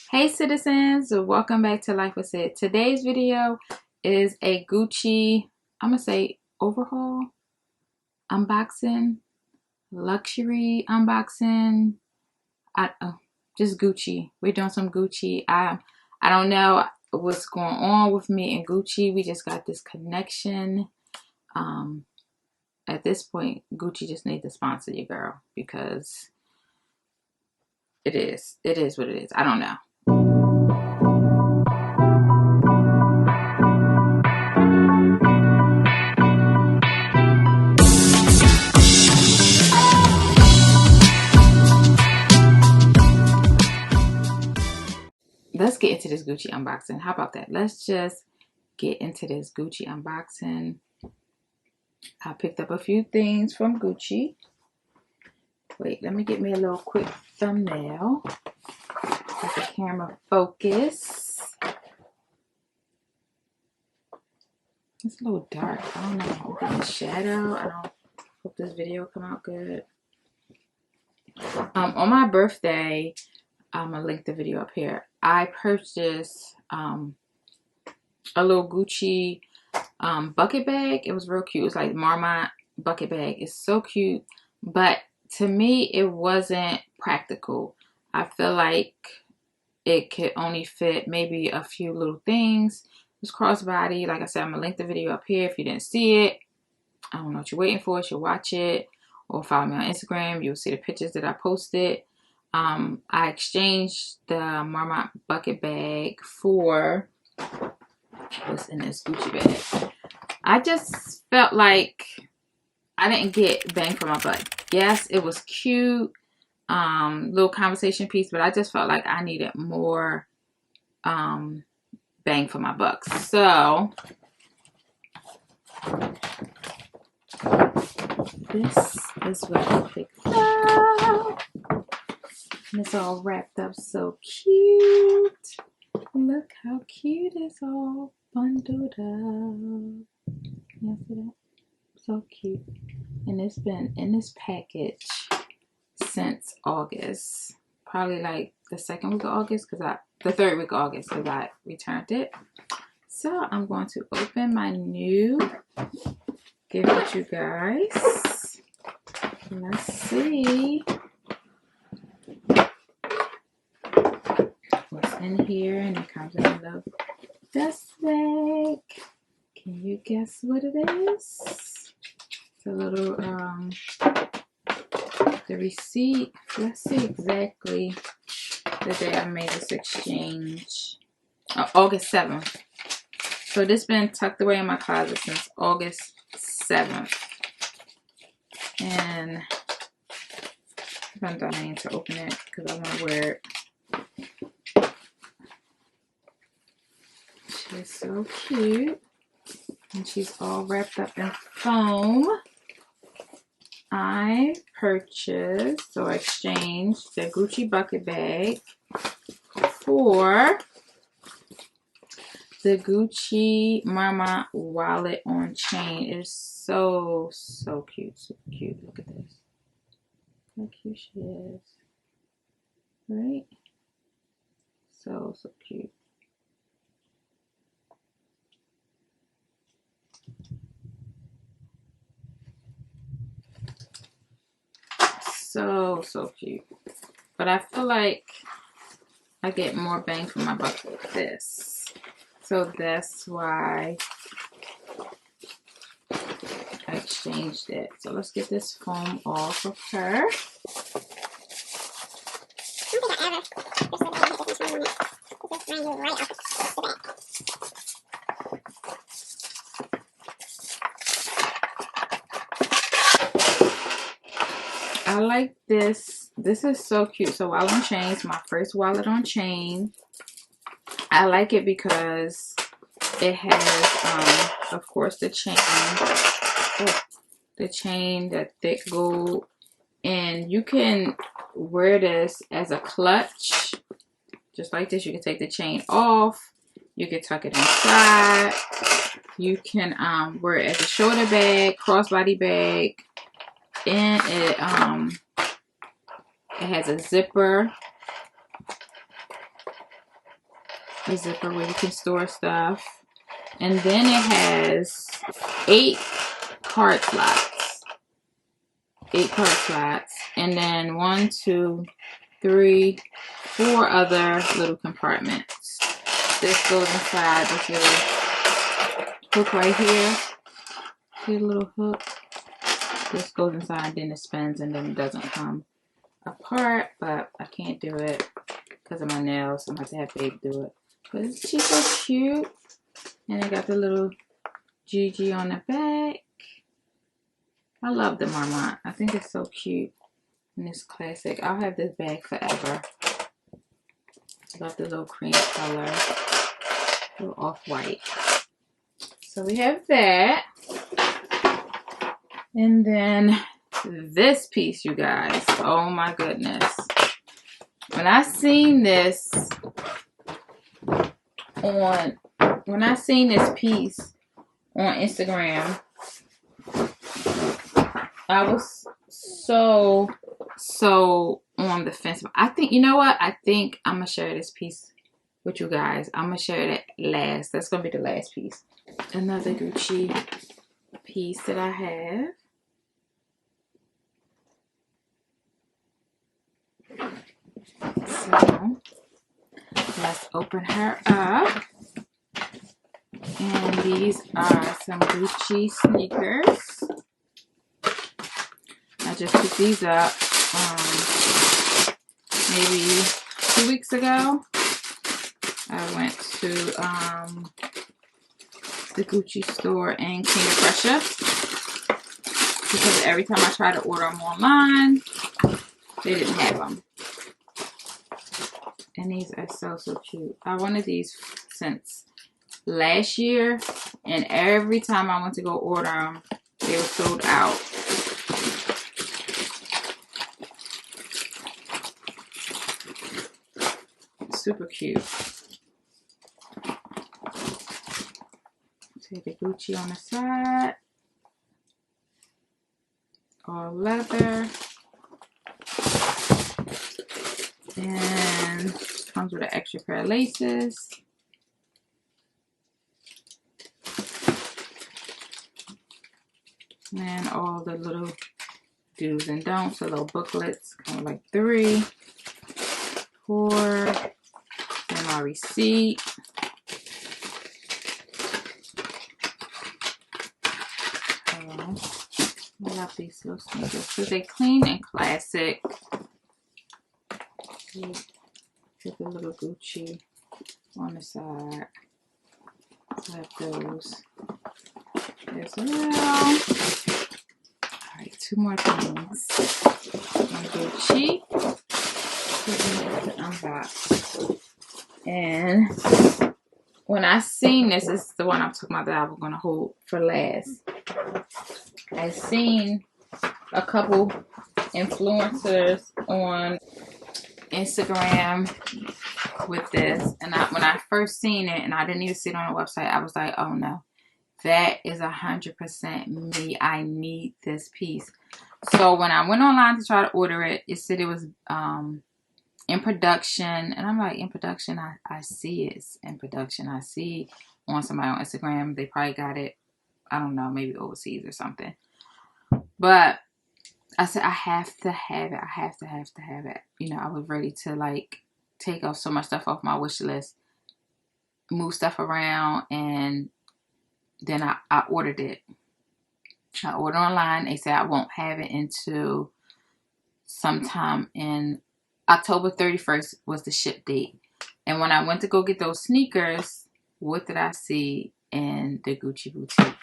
Hey citizens, welcome back to Life with Sid. Today's video is a Gucci, I'm gonna say overhaul, unboxing, luxury unboxing. Just Gucci. We're doing some Gucci. I don't know what's going on with me and Gucci. We just got this connection. At this point, Gucci just needs to sponsor you, girl, because it is what it is. I don't know. Let's get into this Gucci unboxing. How about that? Let's just get into this Gucci unboxing. I picked up a few things from Gucci. Wait, let me get me a little quick thumbnail. Let the camera focus. It's a little dark. I don't know. I'm getting shadow. I don't hope this video will come out good. On my birthday, I'm gonna link the video up here. I purchased a little Gucci bucket bag. It was real cute. It was like Marmont bucket bag. It's so cute, but to me it wasn't practical. I feel like it could only fit maybe a few little things. It's crossbody. Like I said, I'm gonna link the video up here. If you didn't see it, I don't know what you're waiting for. You should watch it or follow me on Instagram. You'll see the pictures that I posted. I exchanged the Marmont bucket bag for what's in this Gucci bag. I just felt like I didn't get bang for my buck. Yes, it was cute, little conversation piece, but I just felt like I needed more bang for my buck. So this is what I picked up. And it's all wrapped up so cute. Look how cute it's all bundled up. You see that? So cute. And it's been in this package since August. Probably like the second week of August, the third week of August, because I returned it. So I'm going to open my new gift with you guys. Let's see what's in here. And it comes in a little dust bag. Can you guess what it is? It's a little the receipt. Let's see exactly the day I made this exchange. August 7th. So this been tucked away in my closet since August 7th. And I'm dying to open it because I want to wear it. She's so cute. And she's all wrapped up in foam. I purchased or exchanged the Gucci bucket bag for the Gucci Marmont wallet on chain. It is so cute. Super cute. Look at this. How cute she is. Right? So cute. So cute. But I feel like I get more bang for my buck with this. So that's why I exchanged it. So let's get this foam off of her. I like this. This is so cute. So wallet on chain is my first wallet on chain. I like it because it has, of course, the chain. The thick gold. And you can wear this as a clutch. Just like this. You can take the chain off. You can tuck it inside. You can wear it as a shoulder bag, crossbody bag. And it has a zipper. a zipper where you can store stuff. And then it has 8 card slots. 8 card slots. And then 1, 2, 3, 4 other little compartments. This goes inside this little hook right here. See the little hook? This goes inside, then it spins, and then it doesn't come apart. But I can't do it because of my nails. So I'm going to have Babe do it. But she's so cute. And I got the little GG on the back. I love the Marmont. I think it's so cute. And it's classic. I'll have this bag forever. I love the little cream color. A little off-white. So we have that. And then this piece, you guys. Oh my goodness. When I seen this piece on Instagram, I was so on the fence. I think, you know what? I think I'm going to share this piece with you guys. I'm going to share it last. That's going to be the last piece. Another Gucci piece that I have. So, let's open her up. And these are some Gucci sneakers. I just picked these up maybe 2 weeks ago. I went to the Gucci store in King of Prussia because every time I try to order them online, they didn't have them. And these are so cute. I wanted these since last year, and every time I went to go order them, they were sold out. Super cute. See the Gucci on the side. All leather. And comes with an extra pair of laces. And all the little do's and don'ts, the little booklets, kind of like 3, 4, and my receipt. I love these little sneakers because they're clean and classic. Get the little Gucci on the side. I have those as well. Alright, 2 more things. One Gucci. To unbox. And when I seen this is the one I'm talking about that I was gonna hold for last. I seen a couple influencers on Instagram with this, and when I first seen it, and I didn't even see it on the website, I was like, oh no, that is 100% me. I need this piece. So when I went online to try to order it, it said it was in production, and I'm like, in production? I see it's in production. I see on somebody on Instagram, they probably got it, I don't know, maybe overseas or something. But I said, I have to have it. I have to have it. You know, I was ready to like take off so much stuff off my wish list, move stuff around, and then I ordered it. I ordered online. They said I won't have it until sometime in October 31st was the ship date. And when I went to go get those sneakers, what did I see in the Gucci boutique?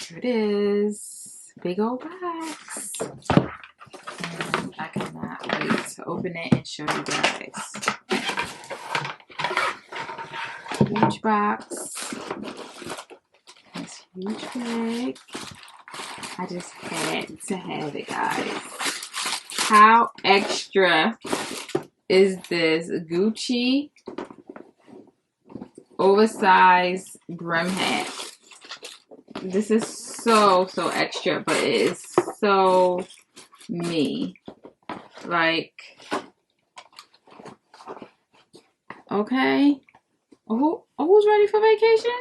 Here it is. Big old box. And I cannot wait to open it and show you guys. Huge box. This huge bag. I just had to have it, guys. How extra is this Gucci oversized brim hat? This is so extra, but it is so me. Like, okay, Who's ready for vacation?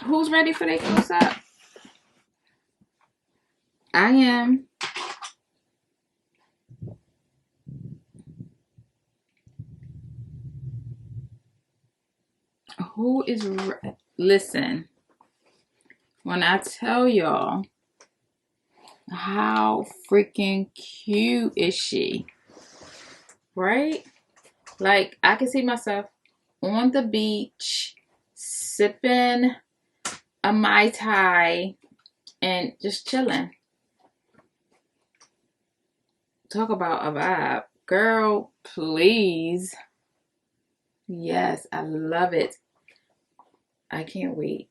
Who's ready for their close up? I am. Who is listen, when I tell y'all how freaking cute is she, right? Like, I can see myself on the beach sipping a Mai Tai and just chilling. Talk about a vibe. Girl, please. Yes, I love it. I can't wait.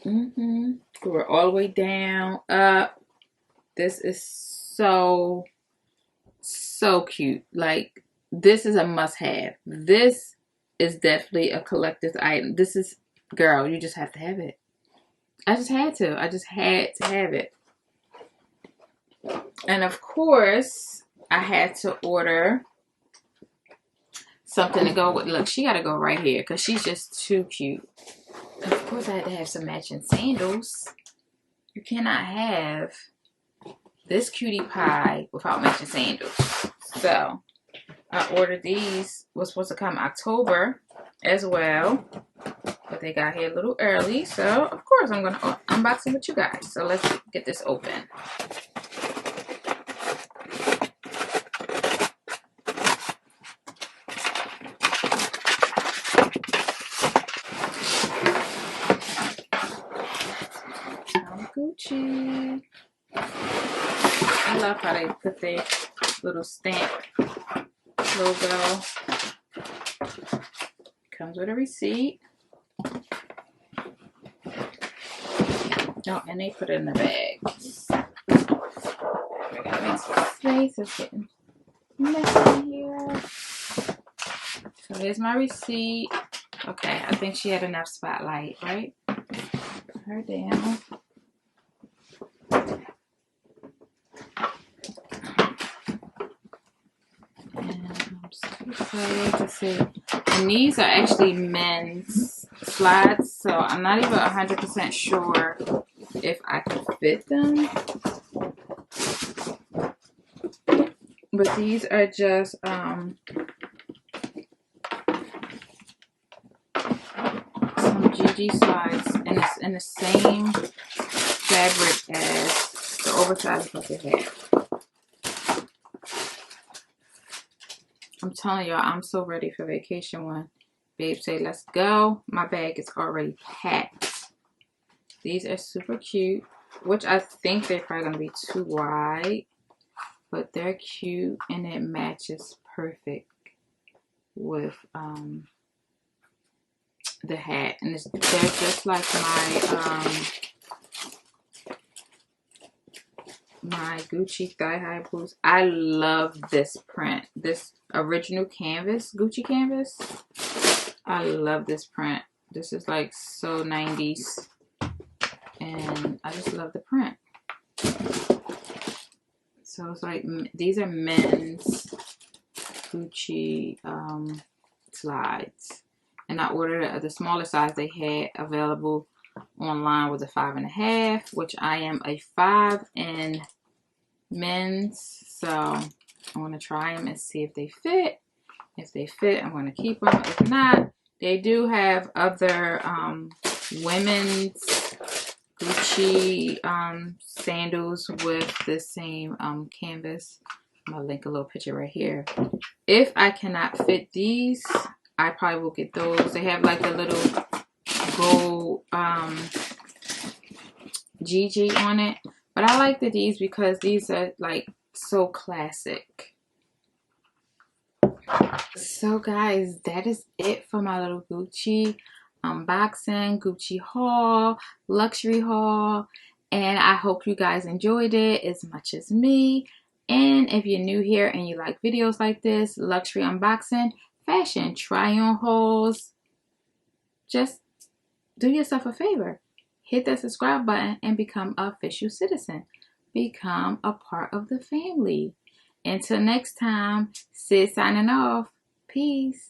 We're all the way down, up. This is so cute. Like, this is a must-have. This is definitely a collector's item. This is, girl, you just have to have it. I just had to have it. And of course, I had to order something to go with. Look, she got to go right here because she's just too cute. Of course, I had to have some matching sandals. You cannot have this cutie pie without matching sandals. So, I ordered these. Was supposed to come October as well. But they got here a little early. So, of course, I'm going to unbox it with you guys. So, let's get this open. Gucci. I love how they put their little stamp logo. Comes with a receipt. Oh, and they put it in the bag. We gotta make some space. It's getting messy here. So here's my receipt. Okay, I think she had enough spotlight, right? Put her down. Excited to see. And these are actually men's slides, so I'm not even 100% sure if I can fit them. But these are just some GG slides, and it's in the same fabric as the oversized ones they have. I'm telling y'all, I'm so ready for vacation when babe say, let's go. My bag is already packed. These are super cute, which I think they're probably going to be too wide. But they're cute, and it matches perfect with the hat. And they're just like my Gucci thigh-high boots. I love this print. This original canvas, Gucci canvas. I love this print. This is like so 90s. And I just love the print. So it's like, these are men's Gucci slides. And I ordered the smaller size they had available online was a 5.5, which I am a 5 in men's. So I'm going to try them and see if they fit. If they fit, I'm going to keep them. If not, they do have other women's Gucci sandals with the same canvas. I'm going to link a little picture right here. If I cannot fit these, I probably will get those. They have like a little gold GG on it. But I like these because these are like so classic. So guys, that is it for my little Gucci unboxing, Gucci haul, luxury haul. And I hope you guys enjoyed it as much as me. And if you're new here and you like videos like this, luxury unboxing, fashion try on hauls, just do yourself a favor. Hit that subscribe button and become an official citizen. Become a part of the family. Until next time, Syd signing off. Peace.